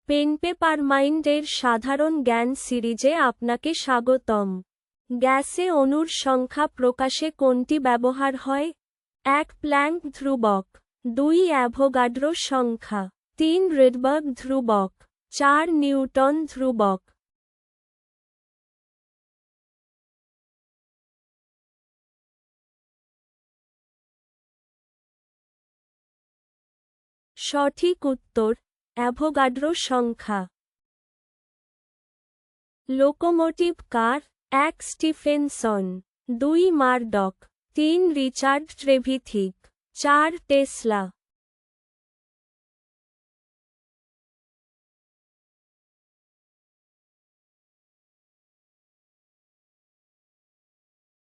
Pen paper mind এর সাধারণ জ্ঞান সিরিজে আপনাকে স্বাগতম। গ্যাসে অণুর সংখ্যা প্রকাশে কোনটি ব্যবহার হয়? 1 প্ল্যাঙ্ক ধ্রুবক, 2 অ্যাভোগাড্রো সংখ্যা, 3 রিডবার্গ ধ্রুবক, 4 নিউটন ধ্রুবক। সঠিক উত্তর অ্যাভোগাড্রো সংখ্যা। লোকোমোটিভ কার? 1 স্টিফেনসন, 2 মারডক, 3 রিচার্ড ট্রেভিথিক, 4 টেসলা।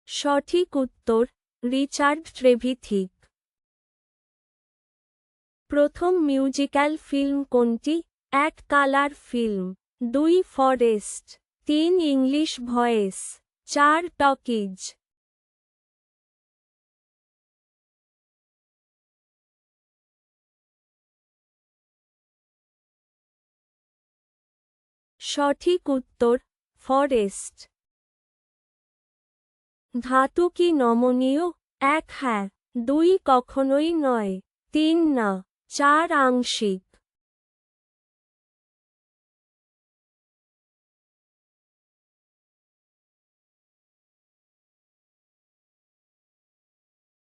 সঠিক উত্তর রিচার্ড ট্রেভিথিক। প্রথম মিউজিক্যাল ফিল্ম কোনটি? 1 colour film, 2 forest, 3 English voice, 4 talkies. সঠিক উত্তর ফরেস্ট। ধাতু কি নমনীয়? 1 হ্যাঁ, 2 কখনোই নয়, 3 না, 4 আংশিক।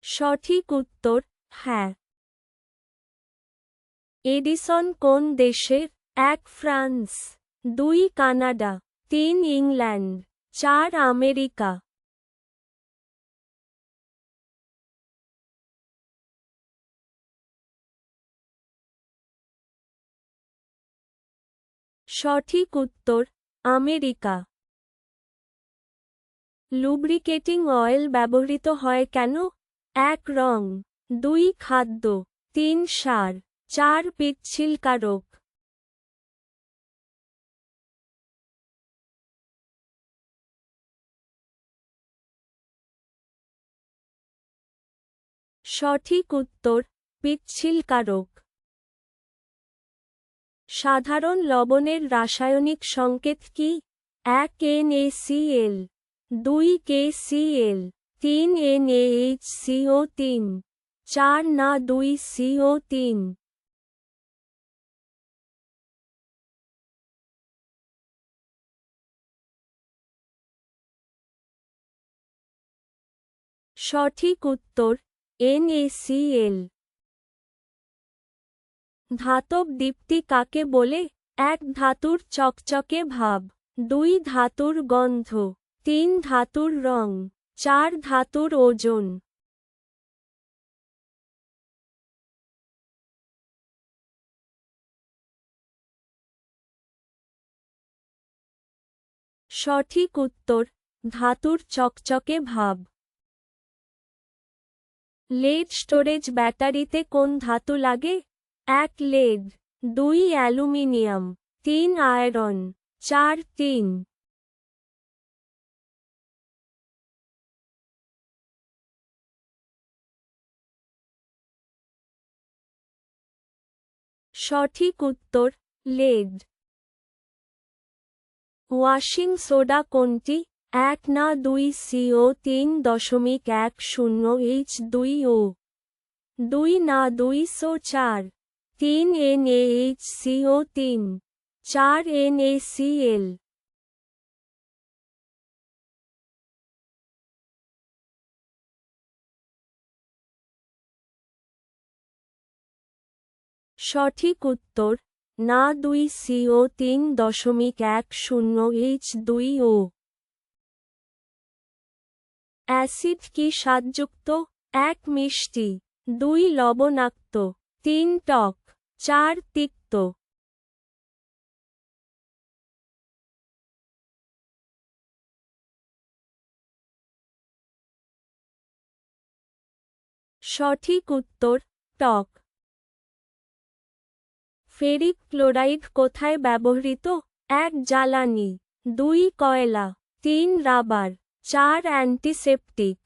সঠিক উত্তর হ্যাঁ। এডিসন কোন দেশের? 1 ফ্রান্স, 2 কানাডা, 3 ইংল্যান্ড, 4 আমেরিকা। সঠিক উত্তর আমেরিকা। লুব্রিকেটিং অয়েল ব্যবহৃত হয় কেন? 1 রং, 2 খাদ্য, 3 সার, 4 পিচ্ছিলকারক। সঠিক উত্তর পিচ্ছিলকারক। সাধারণ লবণের রাসায়নিক সংকেত কি? 1 NaCl, 2 KCl, 3 NaHCO3, 4 না 2 CO3। সঠিক উত্তর NaCl। ধাতব দীপ্তি কাকে বলে? 1 ধাতুর চকচকে ভাব, 2 ধাতুর গন্ধ, 3 ধাতুর রং, 4 ধাতুর ওজন। সঠিক উত্তর ধাতুর চকচকে ভাব। লেড স্টোরেজ ব্যাটারিতে কোন ধাতু লাগে? 1 লেড, 2 অ্যালুমিনিয়াম, 3 আয়রন, 4 টিন। সঠিক উত্তর লেড। ওয়াশিং সোডা কোনটি? 1 না 2 CO3.10H2O, 2 না 2 SO4, 3 NaHCO3, 4 NaCl। সঠিক উত্তর না 2 CO3.10H2O। অ্যাসিড কি স্বাদযুক্ত? 1 মিষ্টি, 2 লবণাক্ত, 3 টক, 4 তিক্ত। সঠিক উত্তর টক। ফেরিক ক্লোরাইড কোথায় ব্যবহৃত? 1 জ্বালানি, 2 কয়লা, 3 রাবার, 4 অ্যান্টিসেপটিক।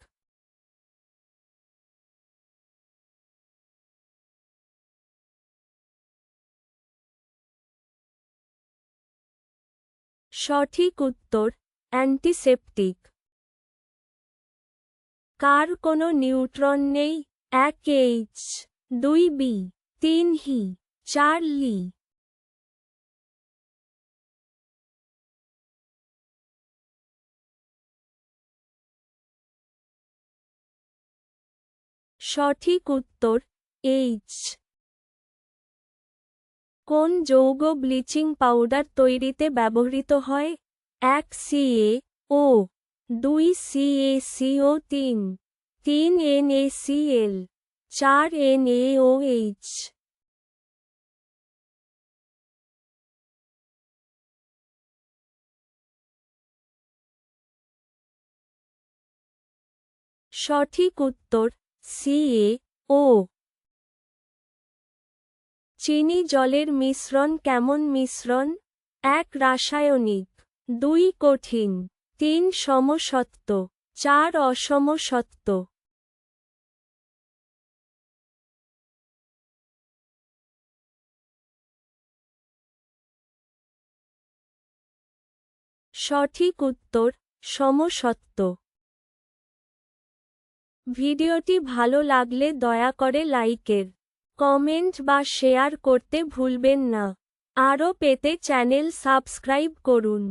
সঠিক উত্তর অ্যান্টিসেপটিক। কার কোনো নিউট্রন নেই? 1 এইচ, 2 বি, 3 হি, 4 লি। সঠিক উত্তর এইচ। কোন যৌগ ব্লিচিং পাউডার তৈরিতে ব্যবহৃত হয়? 1 CaO, 2 CaCO3, 3 NaCl, 4 NaOH। সঠিক উত্তর CaO। চিনি জলের মিশ্রণ কেমন মিশ্রণ? 1 রাসায়নিক, 2 কঠিন, 3 সমসত্ব, 4 অসমসত্ব। সঠিক উত্তর সমসত্ব। ভিডিওটি ভালো লাগলে দয়া করে লাইকের, কমেন্ট বা শেয়ার করতে ভুলবেন না। আরও পেতে চ্যানেল সাবস্ক্রাইব করুন।